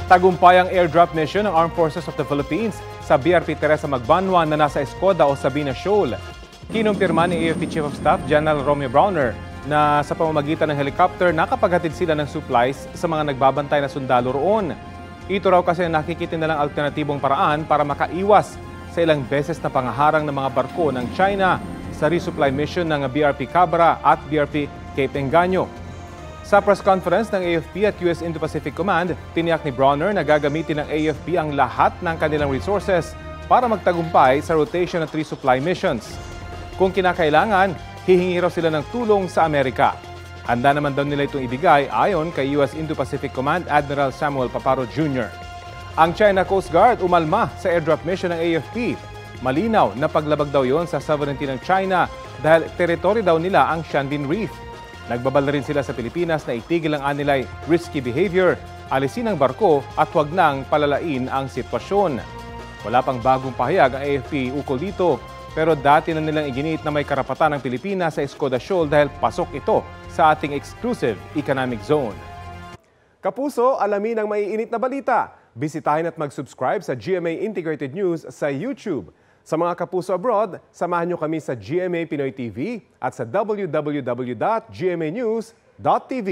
Tagumpay ang airdrop mission ng Armed Forces of the Philippines sa BRP Teresa Magbanwa na nasa Escoda o Sabina Shoal. Kinumpirma ni AFP Chief of Staff General Romeo Browner na sa pamamagitan ng helicopter nakapaghatid sila ng supplies sa mga nagbabantay na sundalo roon. Ito raw kasi nakikita nilang alternatibong paraan para makaiwas sa ilang beses na pangaharang ng mga barko ng China sa resupply mission ng BRP Cabra at BRP Cape Engaño. Sa press conference ng AFP at US Indo-Pacific Command, tiniyak ni Browner na gagamitin ng AFP ang lahat ng kanilang resources para magtagumpay sa rotation at resupply missions. Kung kinakailangan, hihingi raw sila ng tulong sa Amerika. Handa naman daw nila itong ibigay ayon kay US Indo-Pacific Command Admiral Samuel Paparo Jr. Ang China Coast Guard umalma sa airdrop mission ng AFP. Malinaw na paglabag daw yon sa sovereignty ng China dahil teritoryo daw nila ang Shandin Reef. Nagbabala rin sila sa Pilipinas na itigil ang anilay risky behavior, alisin ang barko at huwag nang palalain ang sitwasyon. Wala pang bagong pahayag ang AFP ukol dito, pero dati na nilang iginiit na may karapatan ng Pilipinas sa Escoda Shoal dahil pasok ito sa ating exclusive economic zone. Kapuso, alamin ang maiinit na balita. Bisitahin at mag-subscribe sa GMA Integrated News sa YouTube. Sa mga kapuso abroad, samahan nyo kami sa GMA Pinoy TV at sa www.gmanews.tv.